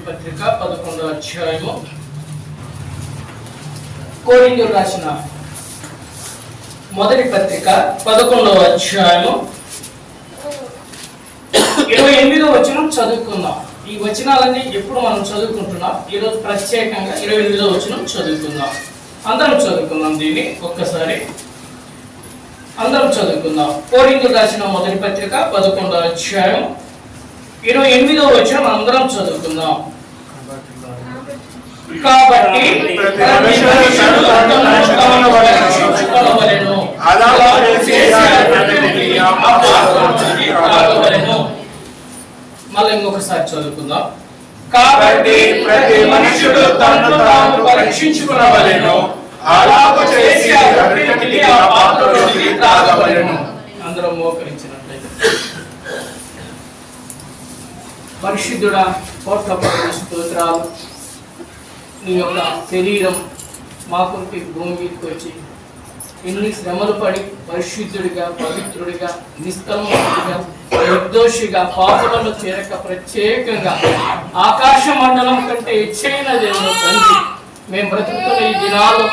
పత్రిక 11వ అధ్యాయము. కొరింథీయులకు రాసిన మొదటి పత్రిక 11వ అధ్యాయము 28వ వచనం చదువుకుందాం. ఈ వచనాలన్నీ ఎప్పుడు మనం చదువుకుంటున్నాం. ఈరోజు ప్రత్యేకంగా 28వ వచనం చదువుకుందాం. అందరం చదువుకుందాం. దీన్ని ఒక్కసారి అందరం చదువుకుందాం. కొరింథీయులకు రాసిన మొదటి పత్రిక 11వ అధ్యాయం 28వ వచనం అందరం చదువుకుందాం. కాబట్టి మళ్ళీ ఇంకొకసారి చదువుకుందాం. కాబట్టి ప్రతి మనుషుడు తనను తాను పరీక్షించుకొనవలెను, అలాగు చేసి ఆ పాత్రలోనికి త్రాగవలెను. అందరం మోకరించినట్లయితే. పరిశుద్ధుడా, కోట్ల స్తోత్రాలు. నీ యొక్క శరీరం మా కొరకు భూమి మీదకి వచ్చి ఎన్ని శ్రమలు పడి పరిశుద్ధుడిగా, పవిత్రుడిగా, నిష్కల్మషుడిగా, నిర్దోషిగా, పాపలను చేరక ప్రత్యేకంగా ఆకాశ మండలం కంటే హెచ్చైన దేవుడు తండ్రి, మేము బ్రతుకుతున్న ఈ దినాల్లో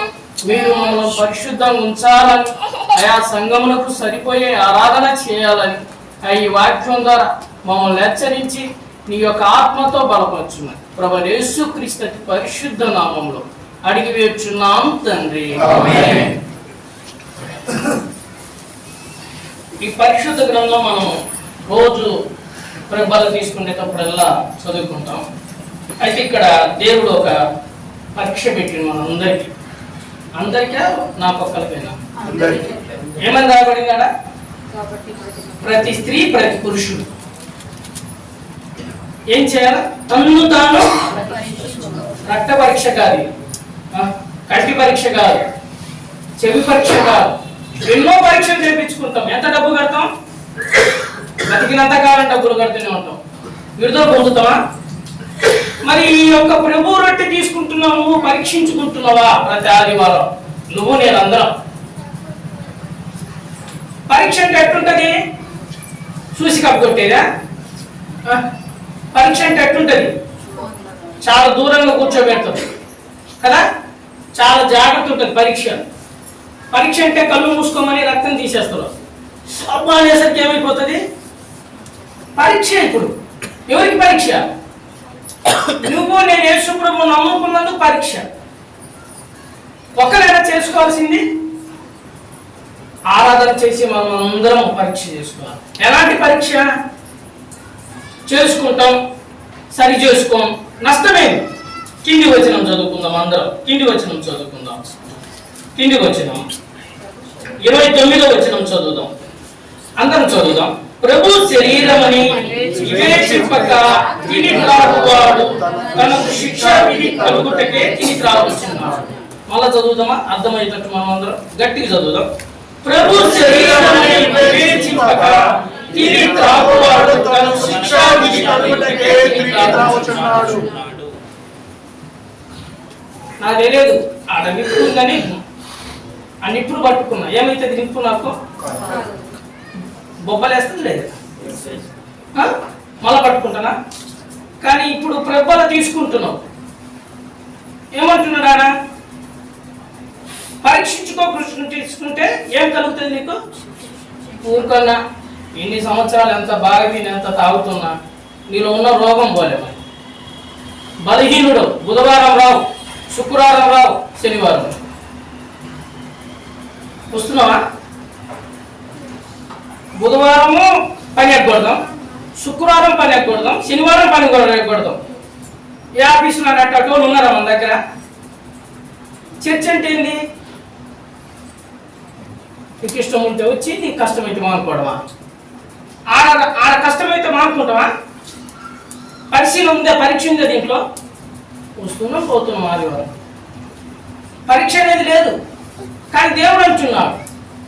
మీరు మమ్మల్ని పరిశుద్ధంగా ఉంచాలని, ఆయా సంఘములకు సరిపోయే ఆరాధన చేయాలని ఈ వాక్యం ద్వారా మమ్మల్ని హెచ్చరించి నీ యొక్క ఆత్మతో బలపరుచున్నాయి. ప్రభువా యేసుక్రీస్తు పరిశుద్ధ నామంలో అడిగి వేడుచున్నాం తండ్రి. ఆమేన్. ఈ పరిశుద్ధ గ్రంథం మనం రోజు ప్రభలు తీసుకునేటప్పుడల్లా చదువుకుంటాం. అయితే ఇక్కడ దేవుడు ఒక పరీక్ష పెట్టింది మన అందరికీ నా పక్కలకైనా ఏమని రాబడిందా? ప్రతి స్త్రీ ప్రతి పురుషుడు ఏం చేయాలి? తన్ను తాను రక్త పరీక్ష కాదు, కంటి పరీక్ష కాదు, చెవి పరీక్ష కాదు, ఎన్నో పరీక్షలు చేయించుకుంటాం. ఎంత డబ్బు కడతాం? బతికినంత కాలం డబ్బులు కడుతూనే ఉంటాం. విడుదల పొందుతామా? మరి ఈ యొక్క ప్రభు రొట్టె తీసుకుంటున్నావు, నువ్వు పరీక్షించుకుంటున్నావా? ప్రతి ఆదివారం నువ్వు నేను అందరం. పరీక్ష అంటే ఎట్లుంటది? చూసి కప్పుకొట్టేదా? పరీక్ష అంటే ఎట్లుంటది? చాలా దూరంగా కూర్చోబెడతాం కదా, చాలా జాగ్రత్త ఉంటుంది పరీక్ష. పరీక్ష అంటే కళ్ళు మూసుకోమని రక్తం తీసేస్తారు. అబ్బా అనేసరికి ఏమైపోతుంది? పరీక్ష. ఇప్పుడు ఎవరికి పరీక్ష? నువ్వు నేను యేసు ప్రభువు నమ్ముకున్నందుకు పరీక్ష. ఒక్కరైనా చేసుకోవాల్సింది ఆరాధన చేసి మనం అందరం పరీక్ష చేసుకోవాలి. ఎలాంటి పరీక్ష చేసుకుంటాం? సరి చేసుకోం, నష్టమేమి? కింది వచనం చదువుకుందాం. అందరం కింది వచనం చదువుకుందాం. కింది వచనం 29వ వచనం చదువుదాం. అందరం చదువుదాం. ప్రభు శరీరమని వివేచింపక తిని త్రాగువాడు తనకు శిక్ష విధి కలుగుటకే తిని త్రాగుచున్నాడు. మళ్ళా చదువుదామా? అర్థమయ్యేటట్టు మనం అందరం గట్టిగా చదువుదాం. ప్రభు శరీరమని వివేచింపక తిని త్రాగువాడు తనకు శిక్ష విధి కలుగుటకే తిని త్రాగుచున్నాడు. నాకు తెలియదు ఆడ నిప్పు ఉందని ఆ నిప్పుడు పట్టుకున్నా. ఏమైతుంది నిప్పు? నాకు బొబ్బలేస్తుంది లేదు, మళ్ళా పట్టుకుంటానా? కానీ ఇప్పుడు ప్రభల తీసుకుంటున్నావు. ఏమంటున్నాడు ఆడ? పరీక్షించుకో, కృష్ణుని తీసుకుంటే ఏం కలుగుతుంది నీకు? ఊరుకన్నా ఇన్ని సంవత్సరాలు ఎంత బాగా నేను ఎంత తాగుతున్నా నీలో ఉన్న రోగం పోలే. బలహీనుడు బుధవారం రావు, శుక్రవారం రావు, శనివారం వస్తున్నావా? బుధవారము పని ఎక్కకూడదాం, శుక్రవారం పని ఎక్కకూడదాం, శనివారం పని కూడా ఎక్కకూడదాం. ఏ ఆఫీసులో అటోళ్ళు ఉన్నారా మన దగ్గర? చర్చ అంటే ఏంది? నీకు ఇష్టం ఉంటే వచ్చి, నీకు కష్టమైతే మానుకోవడమా? ఆడ కష్టమైతే మానుకుంటావా? పరిశీలన ఉందా? పరీక్ష ఉందా దీంట్లో? వస్తున్నాం పోతున్నాం ఆదివారం. పరీక్ష అనేది లేదు. కానీ దేవుడు అంటున్నాడు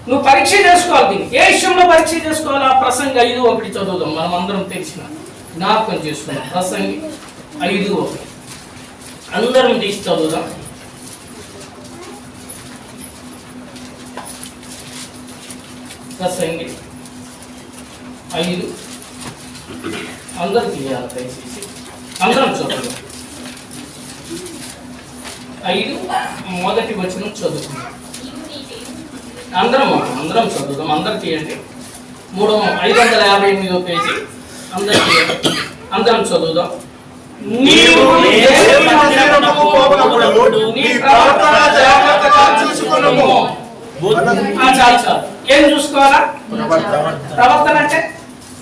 నువ్వు పరీక్ష చేసుకోవాలి. దీన్ని ఏ విషయంలో పరీక్ష చేసుకోవాలి? ఆ ప్రసంగి 5:1 చదువుదాం. మనం అందరం తెలిసిన జ్ఞాపకం చేసుకున్నాం. ప్రసంగి 5:1 అందరం తీసి చదువుదాం. ప్రసంగి 5 అందరూ తీయాలి దయచేసి. అందరం చదువుదాం. 5 మొదటి వచనం చదువుకుందాం. అందరం చదువుదాం. అందరు తీయండి. 558వ పేజీ. అందరం చదువుదాం. నీవు దేవుని మందిరమునకు పోవునప్పుడు నీ ప్రవర్తన జాగ్రత్తగా చూసుకొనుము. చాలు. ఏం చూసుకోవాలా? ప్రవర్తన అంటే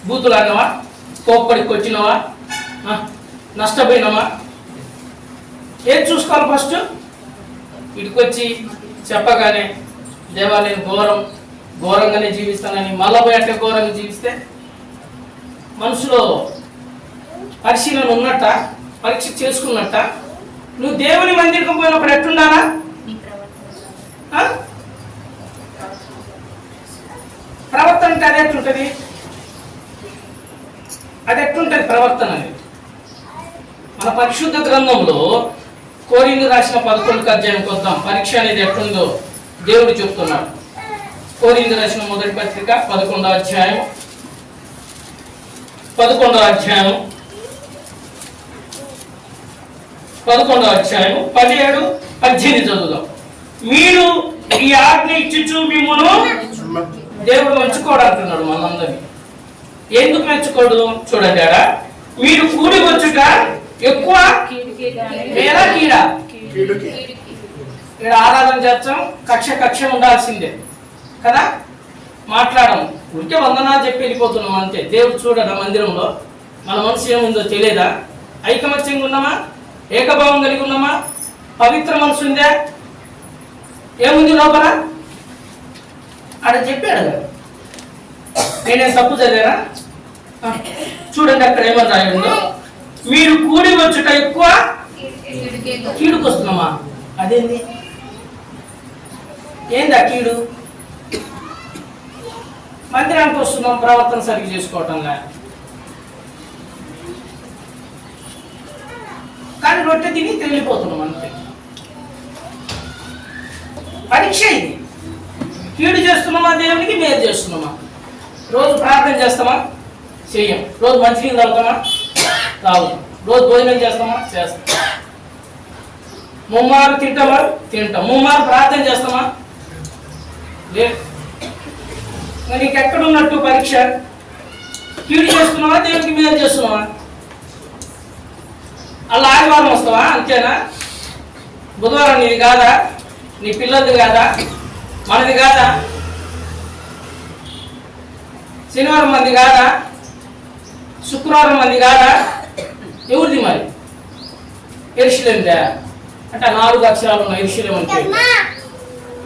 బూతులు అన్నవా, కోప్పడికి వచ్చినవా, నష్టపోయినవా? ఏం చూసుకోవాలి? ఫస్ట్ ఇటుకొచ్చి చెప్పగానే దేవా నేను ఘోరంగానే జీవిస్తానని మళ్ళా పోయి అంటే ఘోరంగా జీవిస్తే మనసులో పరిశీలన ఉన్నట్ట, పరీక్ష చేసుకున్నట్ట. నువ్వు దేవుని మందిరికి పోయినప్పుడు ఎట్లుండాలా? ప్రవర్తన అంటే అది ఎట్లుంటది? ప్రవర్తన అనేది మన పరిశుద్ధ గ్రంథంలో కొరింథీయులకు రాసిన 11వ అధ్యాయం కొద్దాం. పరీక్ష అనేది ఎట్లుందో దేవుడు చెప్తున్నాడు. కొరింథీయులకు రాసిన మొదటి పత్రిక 11వ అధ్యాయం 17, 18 చదువుదాం. మీరు ఈ ఆజ్ఞ ఇచ్చుచు మిమ్మును దేవుడు మెచ్చుకోడు అంటున్నాడు మనందరినీ. ఎందుకు మెచ్చుకోడు చూడండి. ఆడ మీరు కూడి వచ్చుట ఎక్కువ లేదా కీడా? ఇక్కడ ఆరాధన చేస్తాం, కక్ష ఉండాల్సిందే కదా. మాట్లాడము, ఉంటే వందనాలు చెప్పి వెళ్ళిపోతున్నాం అంతే. దేవుడు చూడడా మందిరంలో మన మనసు ఏముందో తెలియదా? ఐకమత్యంగా ఉన్నామా? ఏకభావం కలిగి ఉన్నామా? పవిత్ర మనసు ఉందా? ఏముంది లోపల? ఆడ చెప్పాడు కదా. నేనేం తప్పు చదివానా? చూడండి అక్కడ ఏమని రాయండి. మీరు కూడి వచ్చుట ఎక్కువ కీడుకు వస్తున్నామా? అదేంది? ఏంది ఆ కీడు? మందిరానికి వస్తున్నాం, ప్రవర్తన సరిగ్గా చేసుకోవటంలా, కానీ రొట్టె తిని తెలియపోతున్నాం అంతే. పరీక్ష ఇది. కీడు చేస్తున్నామా దేవునికి, మేలు చేస్తున్నామా? రోజు ప్రార్థన చేస్తామా? చెయ్యం. రోజు మంచినీళ్ళు తాగుతామా? తాగుతాం. రోజు భోజనం చేస్తామా? చేస్తాం. ముమ్మారు తింటామా? తింటాం. ముమ్మారు ప్రార్థన చేస్తామా? లేదు. నీకు ఎక్కడున్నట్టు పరీక్ష? కీడు చేస్తున్నావా దేవునికి మేలు చేస్తున్నావా? అలా ఆదివారం వస్తావా అంతేనా? బుధవారం నీది కాదా? నీ పిల్లలది కాదా? మనది కాదా? శనివారం మంది కాదా? శుక్రవారం మంది కాదా? ఎవరిది మరి? యెరూషలేముదా అంటే 4 అక్షరాలు ఉన్న యెరూషలేము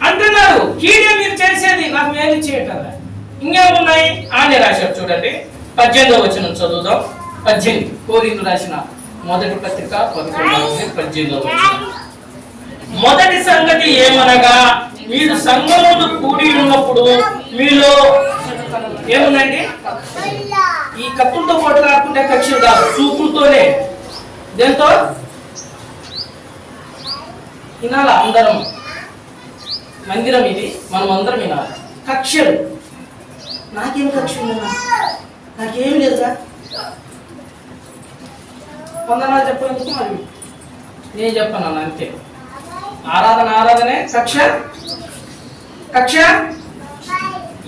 అంటున్నారు. కీడే మీరు చేసేది, నాకు మేలు చేయటం. ఇంకేమున్నాయి? ఆనే రాశారు చూడండి. 18వ వచనం చదువుదాం. 18 కొరింథీయులకు రాసిన మొదటి పత్రిక 18వ వచనం. మొదటి సంగతి ఏమనగా మీరు సంఘములో కూడి ఉన్నప్పుడు మీలో ఏముందండి? ఈ కత్తులతో కొట్లాడుకుంటే కక్షలు కాదు, చూపులతోనే. దేంతో వినాలా? అందరం మందిరం ఇది, మనం అందరం వినాలి. కక్షలు. నాకేం కక్ష ఉందా? నాకేమి లేదుగా. వందనాలు చెప్పేందుకు మరి నేను చెప్పను అంతే. ఆరాధనే కక్ష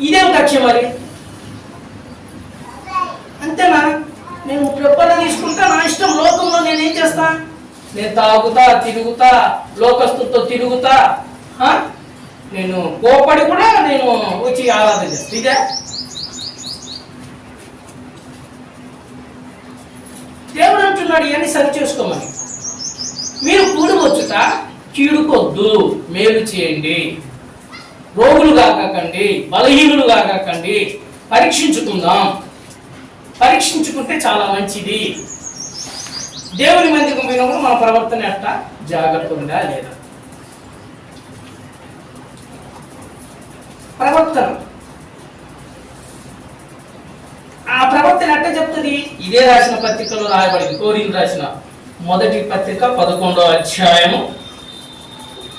ఇదేం కక్ష మరి? అంతేనా? నేను పెప్పలు తీసుకుంటా, నా ఇష్టం. లోకంలో నేనేం చేస్తా? నేను తాగుతా, తిరుగుతా, లోకస్తులతో తిరుగుతా, నేను కోపడి కూడా నేను వచ్చి ఆరాధన చేస్తా. ఇదే దేవుడు అంటున్నాడు, ఇవన్నీ సరి చేసుకోమని. మీరు కూడి వచ్చుట కీడుకొద్దు, మేలు చేయండి. రోగులు కాకండి, బలహీనులు కాకండి. పరీక్షించుకుందాం. పరీక్షించుకుంటే చాలా మంచిది. దేవుని మందికి పోయినప్పుడు మన ప్రవర్తన ఎట్లా జాగ్రత్త ఉందా లేదా? ప్రవర్తన, ఆ ప్రవర్తన ఎట్లా చెప్తుంది? ఇదే రాసిన పత్రికలో రాయబడింది. కొరింథీయులకు రాసిన మొదటి పత్రిక 11వ అధ్యాయము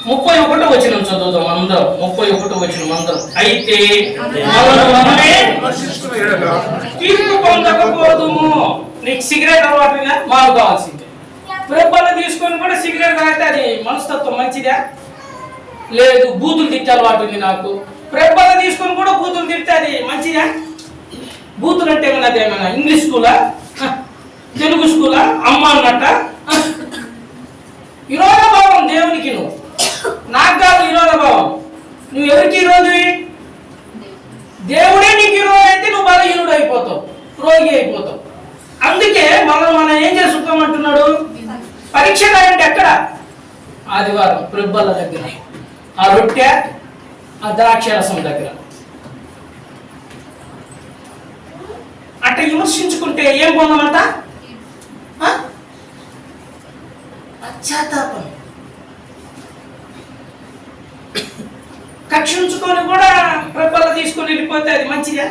31వ వచనం చదువుదాం అందరం. 31వ వచనం అందరం. అయితే మనమే తీర్పు పొందకపోదుము. నీకు సిగరెట్ అలవాటుగా మాకు కావాల్సిందే. ప్రెబ్బలు తీసుకొని కూడా సిగరెట్ తాగితే అది మనస్తత్వం మంచిదా? లేదు, బూతులు తిట్టే అలవాటు ఉంది నాకు. ప్రెబ్బలు తీసుకొని కూడా బూతులు తిడితే అది మంచిదా? బూతులు అంటే ఏమన్నా ఇంగ్లీష్ స్కూలా, తెలుగు స్కూలా, అమ్మ అన్నట్ట? విరోధ భావం దేవునికి. నువ్వు నాకు కాదు విరోధ భావం. నువ్వు ఎవరికి ఈరోజు దేవుడే నీకు ఈరోజు అయితే నువ్వు బలహీనుడు అయిపోతావు, రోగి అయిపోతావు. అందుకే మనం ఏం చేసుకోమంటున్నాడు? పరీక్ష రాయండి ఎక్కడ? ఆదివారం ప్రెబ్బల దగ్గర, ఆ రొట్టె ఆ ద్రాక్షరసం దగ్గర. అట్లా విమర్శించుకుంటే ఏం పొందమంట? పశ్చాత్తాపం. కక్షించుకొని కూడా ప్రెబ్బల తీసుకొని వెళ్ళిపోతే అది మంచిదా?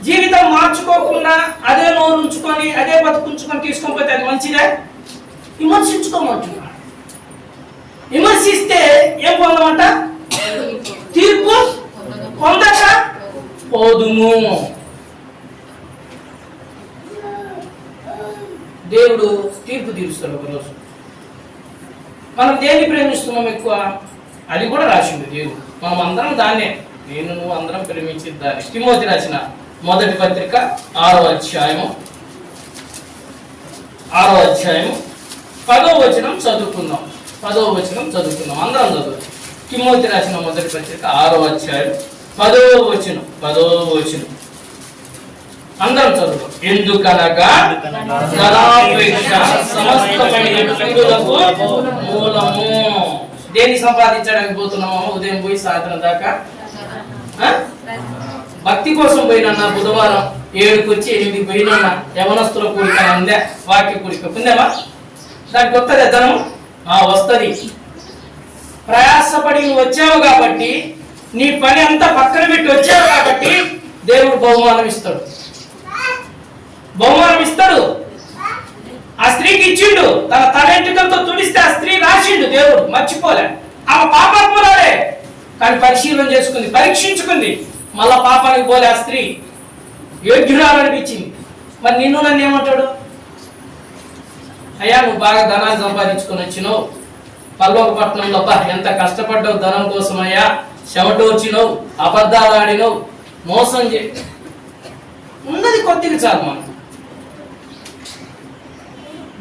జీవితం మార్చుకోకుండా అదే నోరు ఉంచుకొని అదే బతుకుంచుకొని తీసుకొని పోతే అది మంచిదా? విమర్శించుకోమంటున్నాడు. విమర్శిస్తే ఏం పొందమంట? తీర్పు పొందక పోదుము. దేవుడు తీర్పు తీరుస్తాడు ఒకరోజు. మనం దేన్ని ప్రేమిస్తున్నాం ఎక్కువ? అది కూడా రాసింది దేవుడు. మనం అందరం దాన్నే, నేను నువ్వు అందరం ప్రేమించేది దాన్ని. తిమోతి రాసిన మొదటి పత్రిక 6వ అధ్యాయము 10వ వచనం చదువుకుందాం. 10వ వచనం చదువుకుందాం, అందరం చదువు. తిమోతి రాసిన మొదటి పత్రిక 6వ అధ్యాయం 10వ వచనం అందరం చదువు. ఎందుకనగా ధనాపేక్ష సమస్తమైన కీడులకు మూలము. దేన్ని సంపాదించడానికి పోతున్నామో ఉదయం పోయి సాయంత్రం దాకా? భక్తి కోసం పోయినన్నా, బుధవారం 7కి వచ్చి 8కి పోయినన్నా, యవనస్తుల కూడిక అందే, వాక్య కూడిక ఉందేమా? దానికి వస్తుంది ధనం? వస్తుంది. ప్రయాసపడి నువ్వు వచ్చావు కాబట్టి, నీ పని అంతా పక్కన పెట్టి వచ్చావు కాబట్టి దేవుడు బహుమానం ఇస్తాడు. ఆ స్త్రీకి ఇచ్చిండు. తన తలెంటుకలతో తుడిస్తే ఆ స్త్రీ రాసిండు దేవుడు, మర్చిపోలే. ఆమె పాపాత్మురాలే, కానీ పరిశీలన చేసుకుంది, పరీక్షించుకుంది. మళ్ళా పాపానికి పోలే ఆ స్త్రీ, యోగ్యురాలనిపించింది. మరి నిన్ను నన్ను ఏమంటాడు? అయ్యా నువ్వు బాగా ధనాన్ని సంపాదించుకొని వచ్చినావు, పల్లోకపట్నంలో ఎంత కష్టపడ్డావు ధనం కోసం అయ్యా, చెమటోర్చినావు, అబద్ధాలు ఆడినావు, మోసం ఉన్నది కొద్దిగా చాలు. మనం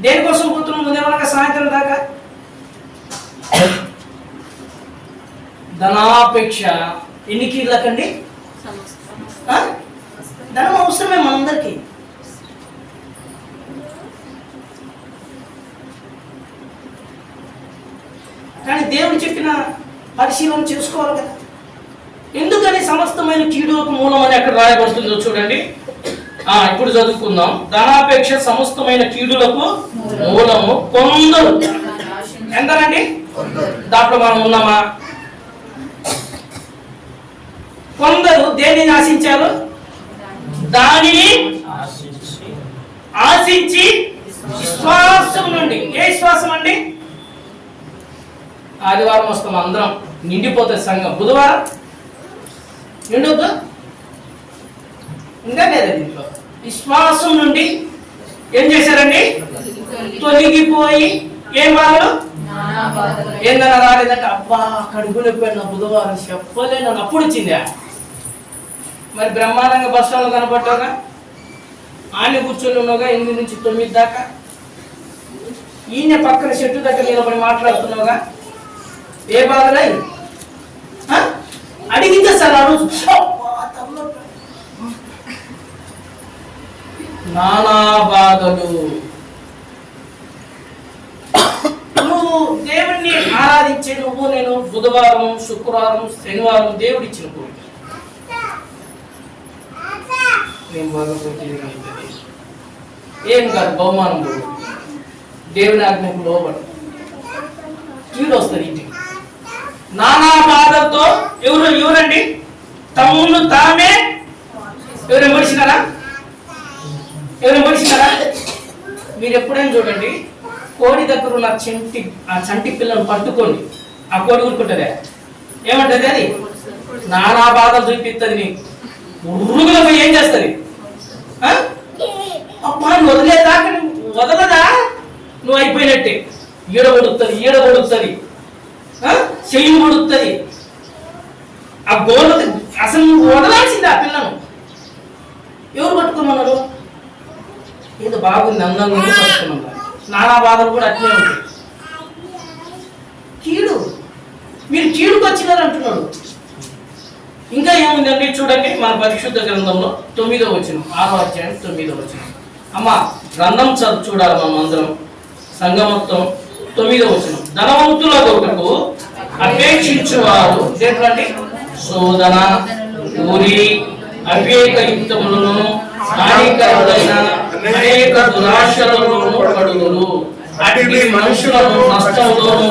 దేనికోసం పోతున్నాం ఉదయం సాయంత్రం దాకా? ధనాపేక్ష ఎన్ని కీళ్ళకండి? ధనం అవసరమే మనందరికీ. కానీ దేవుడు చెప్పిన పరిశీలన చేసుకోవాలి కదా. ఎందుకని సమస్తమైన కీడులకు మూలం అని అక్కడ రాయబడుతుందో చూడండి. ఇప్పుడు చదువుకుందాం. ధనాపేక్ష సమస్తమైన కీడులకు మూలము. కొందరు, ఎంతనండి? దాంట్లో మనం ఉన్నామా? కొందరు దేనిని ఆశించారు? దానిని ఆశించి విశ్వాసం నుండి. ఏ విశ్వాసం అండి? ఆదివారం వస్తాం అందరం, నిండిపోతుంది సంఘం. బుధవారం నిండొద్దు, ఇంకా లేదా? దీంట్లో విశ్వాసం నుండి ఏం చేశారండి? తొలగిపోయి ఏం వాళ్ళు ఏందన్నా రాలేదంటే, అబ్బా కడుగులేకపోయినా బుధవారం చెప్పలేను అప్పుడు వచ్చిందా? మరి బ్రహ్మాండంగా బస్ స్టాండ్లో కనపడ్డాగా, ఆయన కూర్చొని ఉన్నావుగా 8 నుంచి 9 దాకా. ఈయన పక్కన చెట్టు దగ్గర నిలబడి మాట్లాడుతున్నావుగా. ఏ బాధలే అడిగితే సార్ ఆ రోజు నానా బాధలు. నువ్వు దేవుణ్ణి ఆరాధించే నువ్వు నేను బుధవారం, శుక్రవారం, శనివారం దేవుడు ఇచ్చిన కోరిక. నేను బాగపోతే ఏం కాదు, బహుమానం దేవుని ఆజ్ఞకు లోబడు, కీడు వస్తుంది ఇంటికి. నానా బాధలతో ఎవరండి? తమ్ముళ్ళు తామే ఎవరు మనిషినారా? మీరు ఎప్పుడైనా చూడండి, కోడి దగ్గర ఉన్న చంటి పిల్లను పట్టుకోండి, ఆ కోడి ఊరుకుంటుందే. ఏమంటది? అది నానా బాధలు చూపిస్తుంది నీకు. ఉరుగులో పోయి ఏం చేస్తుంది? అబ్బా వదిలేదాకా వదలదా? నువ్వు అయిపోయినట్టే. ఈడ కొడుతుంది, చెయ్యి కొడుతుంది. ఆ గోడ అసలు నువ్వు వదలాల్సింది ఆ పిల్లను. ఎవరు పట్టుకోమన్నారు? ఏదో బాగుంది, అందంగా ఉంది, పట్టుకున్నారు. నానా బాధలు కూడా అట్లే ఉంటాయి. కీడు, మీరు కీడుకు వచ్చినారు అంటున్నాడు. ఇంకా ఏముందండి చూడండి, మన పరిశుద్ధ గ్రంథంలో 9వ వచనం, 6వ అధ్యాయం 9వ వచనం. అమ్మ గ్రంథం చూడాలి మనం అందరం. సంఘం మొత్తం 9వ వచనం. ధనవంతుల కొరకు అపేక్షించువారు ఏంటంటే శోధన, ఊరి, అవివేకయుక్తములను, హానికరమైన అనేక దురాశలలోను పడుదురు. అట్టి మనుషులను నష్టంలోను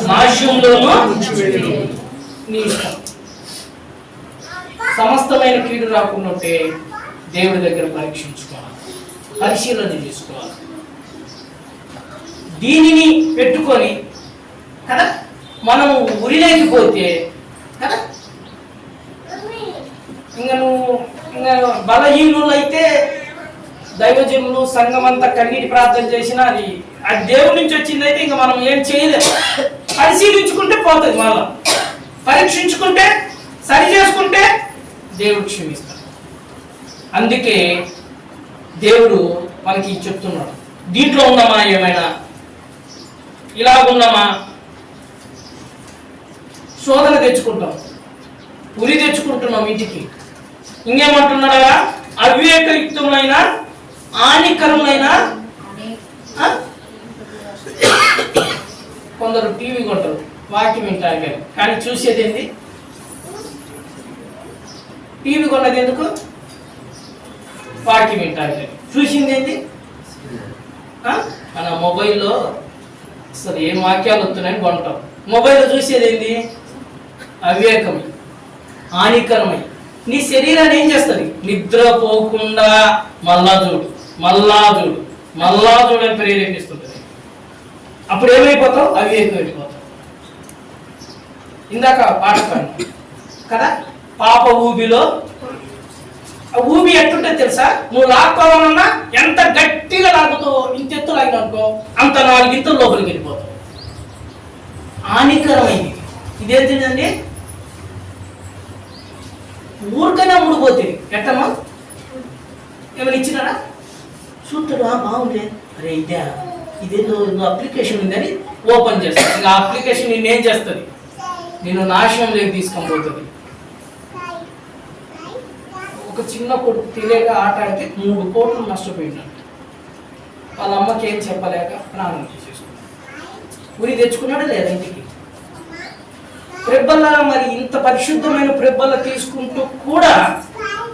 నాశంలోను నీ ఇష్టం. సమస్తమైన కీడు రాకుండా దేవుడి దగ్గర పరీక్షించుకోవాలి, పరిశీలన చేసుకోవాలి. దీనిని పెట్టుకొని కదా మనం ఉరిలేకపోతే కదా ఇంకా బలహీనులు అయితే దైవజనులు సంఘం అంతా కన్నీటి ప్రార్థన చేసినా అది దేవుడి నుంచి వచ్చింది అయితే ఇంకా మనం ఏం చేయలేము. పరిశీలించుకుంటే పోతుంది, మళ్ళా పరీక్షించుకుంటే సరి చేసుకుంటే దేవుడు క్షమిస్తాడు. అందుకే దేవుడు మనకి చెప్తున్నాడు, దీంట్లో ఉన్నామా, ఏమైనా ఇలాగున్నామా, శోధన తెచ్చుకుంటాం, ఉరి తెచ్చుకుంటున్నాం ఇంటికి. ఇంకేమంటున్నాడా? అవివేకయుక్తమైన హానికరమైన కొందరు టీవీ కొంటారు వాక్యం వింటారు, కానీ చూసేది ఏంది? టీవీ కొన్నది ఎందుకు? వాక్యం వింటారు. చూసింది ఏంటి? మన మొబైల్లో అసలు ఏం వాక్యాలు వస్తున్నాయని కొంటాం. మొబైల్లో చూసేది ఏంటి? అవివేకమై, హానికరమై నీ శరీరాన్ని ఏం చేస్తుంది? నిద్రపోకుండా మళ్ళా చూడు అని ప్రేరేపిస్తుంటుంది. అప్పుడు ఏమైపోతావు? అవివేకం వెళ్ళిపోతావు. ఇందాక పాట పాడిన కదా, పాప ఊబిలో. ఆ ఊబి ఎట్టుంటే తెలుసా? నువ్వు లాక్కోవాలన్నా ఎంత గట్టిగా లాగుతావు, ఇంతెత్తు లాగిననుకో అంత 4 ఇంతలు లోపలికి వెళ్ళిపోతావు. హానికరమైంది. ఇదేంటిదండి? ఊరికైనా ముడిపోతుంది. ఎట్టమ్మా ఏమైనా ఇచ్చినారా? చూస్తాడు, బాగుంది, అరే ఇదేదో అప్లికేషన్ ఉందని ఓపెన్ చేస్తాను. ఇంకా అప్లికేషన్ నిన్నేం చేస్తుంది? నేను నాశనంలోకి తీసుకొని పోతుంది. ఒక చిన్న కొడుకు తెలియక ఆట ఆడితే 3 కోట్లు నష్టపోయినాడు. వాళ్ళ అమ్మకి ఏం చెప్పలేక ప్రాణం తీసేసుకున్నాడు. ఉరి తెచ్చుకున్నాడు లేదా ఇంటికి? ప్రెబ్బల మరి ఇంత పరిశుద్ధమైన ప్రెబ్బల తీసుకుంటూ కూడా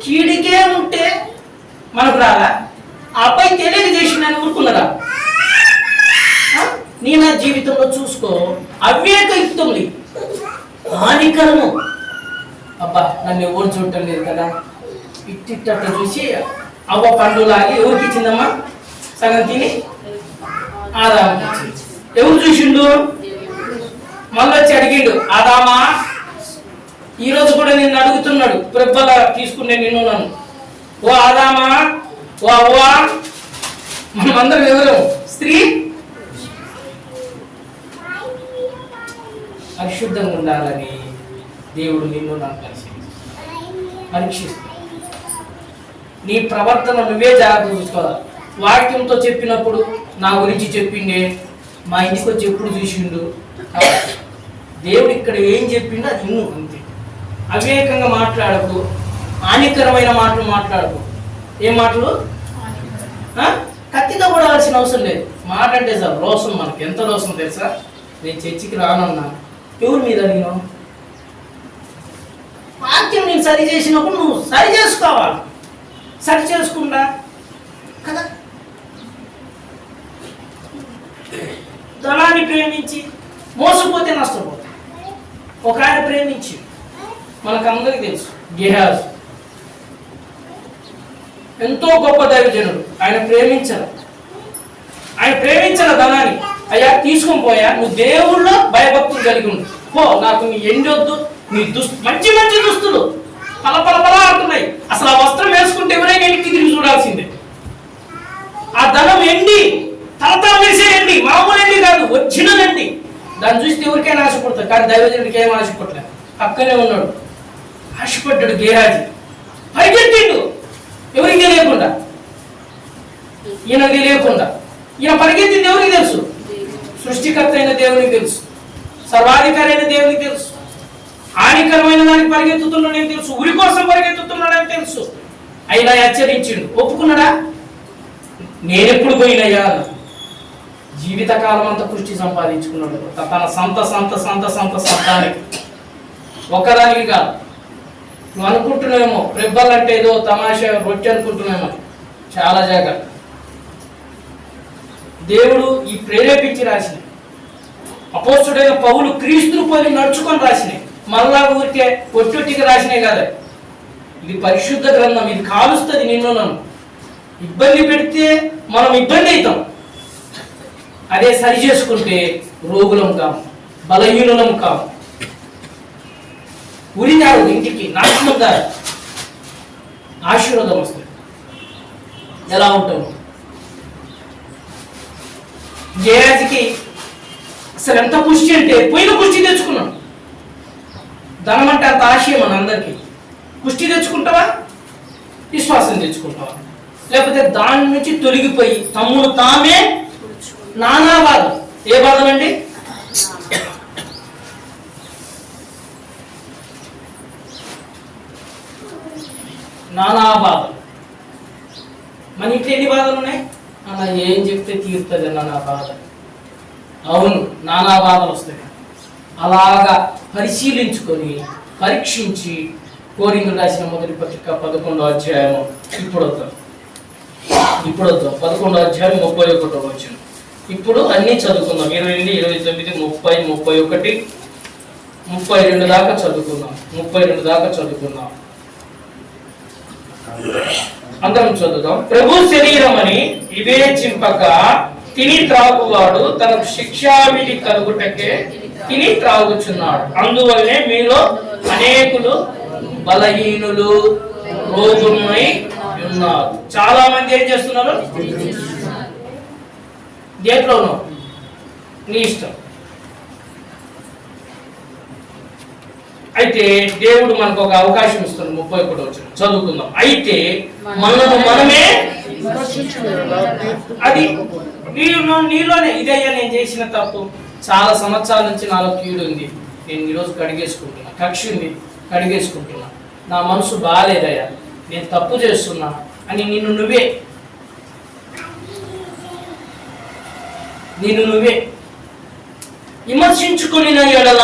కీడికే ఉంటే మనకు రాదా? ఆపై తెలియక చేసి నేను ఊరుకున్నదా? నీ నా జీవితంలో చూసుకో, అవివేకయుక్తములు, హానికరము. అబ్బా నన్ను ఎవరు చూడటం లేదు కదా, ఇట్టిట్ట చూసి అవ్వ పండులాగి ఎవరికి ఇచ్చిందమ్మా? సగం తిని ఆదాముకి ఇచ్చింది. ఎవరు చూసిండు? మళ్ళీ వచ్చి అడిగిండు, ఆదామా ఈరోజు కూడా నిన్ను అడుగుతున్నాడు, ప్రెబ్బల తీసుకునే నిన్ను నన్ను. ఓ ఆదామా, ఓ అవ్వా, మనమందరం ఎవరు? స్త్రీ. పరిశుద్ధంగా ఉండాలని దేవుడు నిన్ను నాకు పరీక్షిస్తాడు. నీ ప్రవర్తన నువ్వే జాగ్రత్త చూసుకోవాలి. వాక్యంతో చెప్పినప్పుడు నా గురించి చెప్పిండే, మా ఇంటికి వచ్చి ఎప్పుడు చూసిండు, దేవుడు ఇక్కడ ఏం చెప్పిండో అది ఇన్ను అంతే. అవివేకంగా మాట్లాడకు, హానికరమైన మాటలు మాట్లాడకు. ఏం మాటలు? కత్తితో పడాల్సిన అవసరం లేదు. మాట అంటే సార్ రోసం, మనకి ఎంత రోసం తెలుసా? నేను చర్చికి రానన్నా, ఎవరి మీద నేను వాక్యం నేను సరి చేసినప్పుడు నువ్వు సరి చేసుకోవాలి. సరి చేసుకుంటా కదా. ధనాన్ని ప్రేమించి మోసపోతే నష్టపోతా. ఒక ఆయన ప్రేమించి, మనకందరికి తెలుసు, గెహాజ్ ఎంతో గొప్ప దైవజనుడు. ఆయన ప్రేమించల ధనాన్ని. అయ్యా తీసుకొని పోయా, నువ్వు దేవుళ్ళో భయభక్తులు కలిగి ఉండు, పో, నాకు నీ ఎండొద్దు, నీ మంచి మంచి దుస్తులు పలపలపలా ఆడుతున్నాయి, అసలు ఆ వస్త్రం వేసుకుంటే ఎవరైనా ఇంటికి తిరిగి చూడాల్సిందే. ఆ ధనం ఎండి తలతా వేసే ఎండి, మా దాన్ని చూస్తే ఎవరికైనా ఆశపడతాడు, కానీ దైవజనుడికి ఏం ఆశపడలేదు. పక్కనే ఉన్నాడు, ఆశపడ్డాడు గేహాజీ, పరిగెత్తిండు ఎవరికి తెలియకుండా, ఈయనకు తెలియకుండా. ఈయన పరిగెత్తింది ఎవరికి తెలుసు? సృష్టికర్త అయిన దేవునికి తెలుసు, సర్వాధికారి అయిన దేవునికి తెలుసు. హానికరమైన దానికి పరిగెత్తుతున్నాడని తెలుసు, ఉరి కోసం పరిగెత్తుతున్నాడని తెలుసు. అయినా హెచ్చరించిండు. ఒప్పుకున్నాడా? నేనెప్పుడు పోయినయ్యా? జీవితకాలం అంతా కృషి సంపాదించుకున్నాడు తన సంతానికి, ఒక్కదానికి కాదు. నువ్వు అనుకుంటున్నామో రెబ్బల్ అంటే ఏదో తమాషా రొట్టె అనుకుంటున్నామో, చాలా జాగ్రత్త. దేవుడు ఈ ప్రేరేపించి రాసిన అపోస్తుడైన పౌలు క్రీస్తును పోలి నడుచుకొని రాసినాయి, మళ్ళా ఊరికే ఒట్టొట్టికి రాసినాయి కదా. ఇది పరిశుద్ధ గ్రంథం, ఇది కాలుస్తుంది నిన్ను నన్ను. ఇబ్బంది పెడితే మనం ఇబ్బంది అవుతాం, అదే సరి చేసుకుంటే రోగులం కాము, బలహీనులం కాము. ఉరిదారు ఇంటికి నాశనం దారు, ఆశీర్వాదం వస్తుంది. ఎలా ఉంటాము? గేయాజికి అసలు ఎంత పుష్టి అంటే పోయిన పుష్టి తెచ్చుకున్నాడు. ధనం అంటే అంత ఆశయం మన అందరికీ. పుష్టి తెచ్చుకుంటావా? విశ్వాసం తెచ్చుకుంటావా? లేకపోతే దాని నుంచి తొలగిపోయి తమ్ముడు తామే నానా బాధ. ఏ బాధలు అండి? నానా బాధలు. మన ఇంట్లో ఎన్ని బాధలు ఉన్నాయి? అలా ఏం చెప్తే తీరుతుంది నానా బాధ. అవును, నానా బాధలు వస్తాయి. అలాగా పరిశీలించుకొని పరీక్షించి కోరిందులు రాసిన మొదటి పత్రిక 11వ అధ్యాయము ఇప్పుడు వద్దాం 11వ అధ్యాయం 31వ వచనం. ఇప్పుడు అన్ని చదువుకుందాం. 28, 29, 30, 31, 32 దాకా చదువుకుందాం. 32 దాకా చదువుకుందాం. అందరం చదువుదాం. ప్రభు శరీరం అని వివేచింపక తిని త్రాగువాడు తనకు శిక్షావిధి కలుగుటకే తిని త్రాగుచున్నాడు. అందువల్లనే మీలో అనేకులు బలహీనులు, రోగులై ఉన్నారు. చాలా మంది ఏం చేస్తున్నారు? దేంట్లోనూ నీ ఇష్టం. అయితే దేవుడు మనకు ఒక అవకాశం ఇస్తుంది. 31 వచనం చదువుకుందాం. అయితే మనమే అది నీలోనే ఇదయ్యా నేను చేసిన తప్పు, చాలా సంవత్సరాల నుంచి నాలో కీడు ఉంది, నేను ఈరోజు కడిగేసుకుంటున్నా, కక్ష ఉంది కడిగేసుకుంటున్నా, నా మనసు బాగాలేదయ్యా, నేను తప్పు చేస్తున్నా అని నిన్ను నువ్వే విమర్శించుకుని ఎడల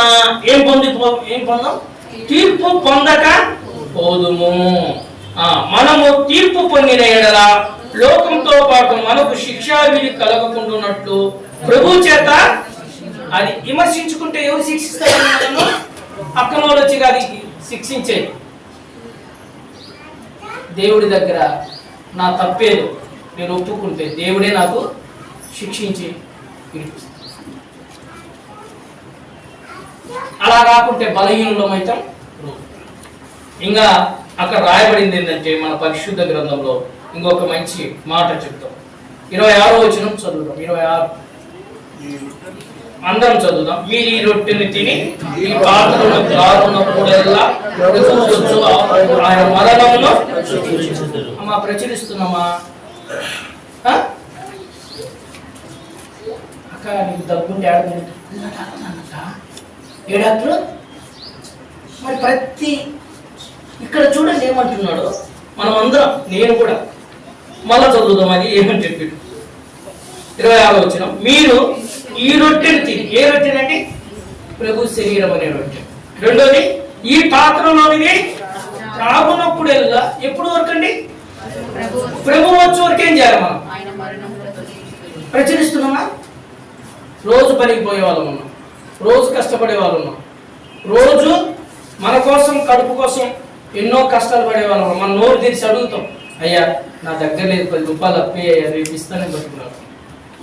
ఏం పొందాం? తీర్పు పొందక పోదుము. మనము తీర్పు పొందిన ఎడల లోకంతో పాటు మనకు శిక్షావిధి కలగకుండాన్నట్లు ప్రభు చేత. అది విమర్శించుకుంటే ఎవరు శిక్షిస్తారు? మనము పక్కన వాళ్ళు వచ్చి అది శిక్షించేది. దేవుడి దగ్గర నా తప్పేదో నేను ఒప్పుకుంటే దేవుడే నాకు శిక్షించి విడిపిస్తాడు. అలా కాకుంటే బలహీనులమైతాం. ఇంకా అక్కడ రాయబడింది ఏంటంటే మన పరిశుద్ధ గ్రంథంలో ఇంకొక మంచి మాట చెప్తాం. 26వ వచనం చదువుదాం. 26 అందరం చదువుదాం. మీరు ఈ రొట్టెని తిని ఈ పాత్రను త్రాగునప్పుడల్లా ఆయన మరణమును అమ్మా ప్రచురిస్తున్నామా? అక్క నీకు దగ్గుంటే ఏ డాక్టర్? మరి ప్రతి ఇక్కడ చూడండి ఏమంటున్నాడు. మనం అందరం, నేను కూడా మళ్ళా చదువుదాం. అది ఏమని చెప్పాడు? 26వ వచనం. మీరు ఈ రొట్టెని తిని, ఏ రొట్టెనండి? ప్రభు శరీరం అనే రొట్టె. రెండోది, ఈ పాత్రలోనిది త్రాగునప్పుడల్లా ఎప్పుడు వరకు అండి? ప్రభు వచ్చే వరకు ఏం చేయాలి? మనం ప్రచురిస్తున్నామా? రోజు పనికి పోయే వాళ్ళం ఉన్నాం, రోజు కష్టపడే వాళ్ళు ఉన్నాం, రోజు మన కోసం కడుపు కోసం ఎన్నో కష్టాలు పడేవాళ్ళం. మన నోరు తెరిచి అడుగుతాం, అయ్యా నా దగ్గర లేదు, 10 రూపాయలు అప్పయ్యా, రేపు ఇస్తానని బతుకున్నాం.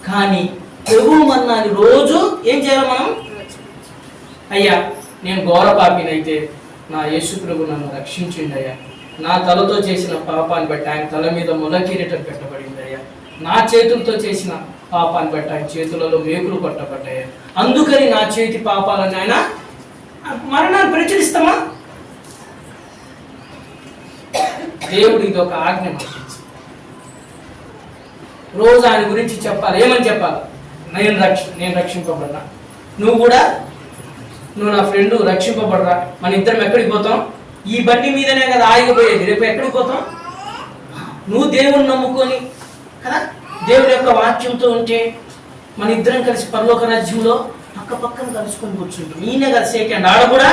కానీ ప్రభు మన్నాన్ని రోజు ఏం చేయాలి మనం? అయ్యా నేను ఘోర పాపినైతే నా యేసు ప్రభు నన్ను రక్షించిండి అయ్యా, నా తలతో చేసిన పాపాన్ని బట్టి ఆయన తల మీద ముల కిరీటం పెట్టబడింది అయ్యా, నా చేతులతో చేసిన పాపాన్ని బట్టి ఆయన చేతులలో మేకులు కొట్టబడ్డాయి. అందుకని నా చేతి పాపాలను ఆయన మరణాన్ని ప్రచురిస్తామా? దేవుడు ఇది ఒక ఆజ్ఞ మనకి. రోజు ఆయన గురించి చెప్పాలి. ఏమని చెప్పాలి? నేను రక్షింపబడ్డా, నువ్వు నా ఫ్రెండ్ రక్షింపబడరా. మన ఇద్దరం ఎక్కడికి పోతాం? ఈ బండి మీదనే కదా ఆగిపోయేది. రేపు ఎక్కడికి పోతాం? నువ్వు దేవుని నమ్ముకొని కదా, దేవుడి యొక్క వాక్యంతో ఉంటే మన ఇద్దరం కలిసి పరలోక రాజ్యంలో పక్క పక్కన కలుసుకొని కూర్చుంటాం. ఈయనే కదా సెకండ్. ఆడ కూడా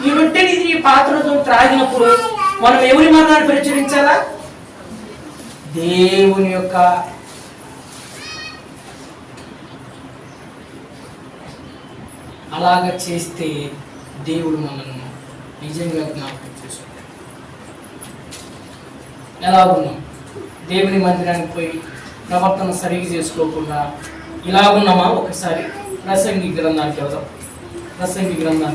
ఈ రొట్టెని ఈ పాత్రతో త్రాగినప్పుడు మనం ఎవరి మరణాన్ని ప్రచురించాలా? దేవుని యొక్క అలాగ చేస్తే దేవుడు మనల్ని నిజంగా జ్ఞాపకం చేసుకుంటాడు. ఎలా ఉన్నాం? దేవుని మందిరానికి పోయి ప్రవర్తన సరిగ్గా చేసుకోకుండా ఇలా ఉన్నామా? ఒకసారి ప్రసంగి గ్రంథానికి వెళ్దాం. ప్రసంగి గ్రంథం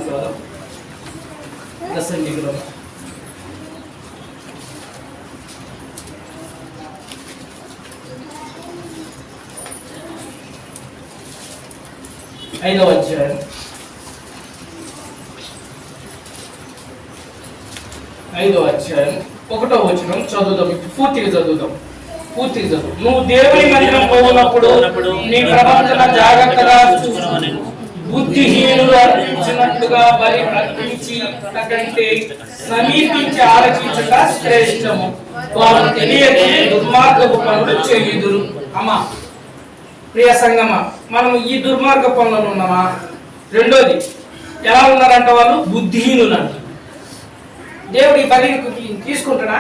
5వ అధ్యాయం 1వ వచనం చదువుదాం. పూర్తిగా చదువు. నువ్వు దేవుని మందిరం పోవునప్పుడు నీ ప్రవర్తన జాగ్రత్తగా చూసుకుని బుద్ధిహీనులు అర్పించినట్లుగా బలి అర్పించి కంటే సమీపించి ఆలోచించక శ్రేష్టము. వారు తెలియక దుర్మార్గపు పనులు చేయుదురు. అమ్మా ప్రియ సంగమ, మనం ఈ దుర్మార్గ పనులను ఉన్నామా? రెండోది, ఎలా ఉన్నారంట? వాళ్ళు బుద్ధిహీనులు అంట. దేవుడు ఈ బలి తీసుకుంటాడా?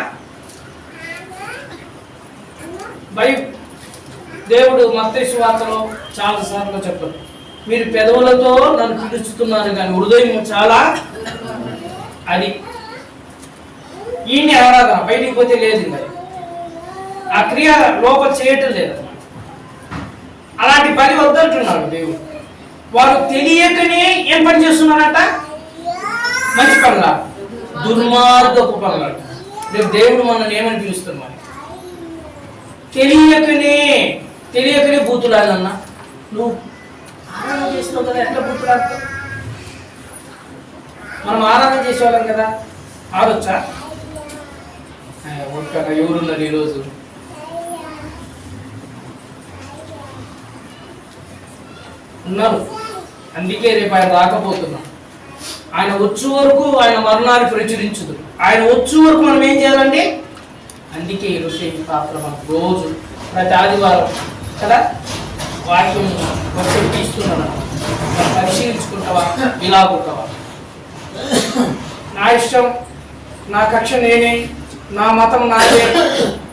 దేవుడు మత్తయి సువార్తలో చాలా సార్లు చెప్పారు, మీరు పెదవులతో నన్ను పిలుస్తున్నారు కానీ హృదయం చాలా అది. ఈయన ఆరాధన బయటికి పోతే లేదు, మరి ఆ క్రియ లోపల చేయటం లేదు. అలాంటి పని వద్దంటున్నాడు దేవుడు. వారు తెలియకనే ఏం పని చేస్తున్నారట? మంచి పనులా, దుర్మార్గపు పనులాట. రేపు దేవుడు మనల్ని ఏమని పిలుస్తారు? మరి తెలియకనే బూతులాడన్నా. నువ్వు ఆరాధన చేస్తున్నావు కదా, ఎట్లా బూతులాడతావు? మనం ఆరాధన చేసేవాళ్ళం కదా, ఆడొచ్చా? ఒక్క ఎవరున్నారు ఈరోజు? ఉన్నారు. అందుకే రేపు ఆయన రాకపోతున్నాం. ఆయన వచ్చే వరకు ఆయన మరణాన్ని ప్రచురించదు. ఆయన వచ్చే వరకు మనం ఏం చేయాలండి? అందుకే ఈ రొట్టె పాత్ర మనకు రోజు ప్రతి ఆదివారం కదా వాక్యం వచ్చి తీస్తున్నాను. పరిశీలించుకుంటావా? ఇలాగుంటావా? నా ఇష్టం, నా కక్ష నేనే, నా మతం నాదే,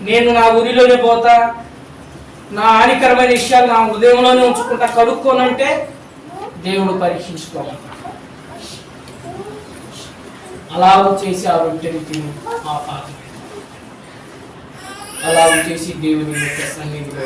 నేను నా ఊరిలోనే పోతా, నా హానికరమైన విషయాలు నా హృదయంలోనే ఉంచుకుంటా, కడుక్కోనంటే దేవుడు పరీక్షించుకోవాలి. అలా చేసి ఆ రొట్టెని తిని ఆ పాత్ర అలా చేసి దేవుని యొక్క సన్నిధిలో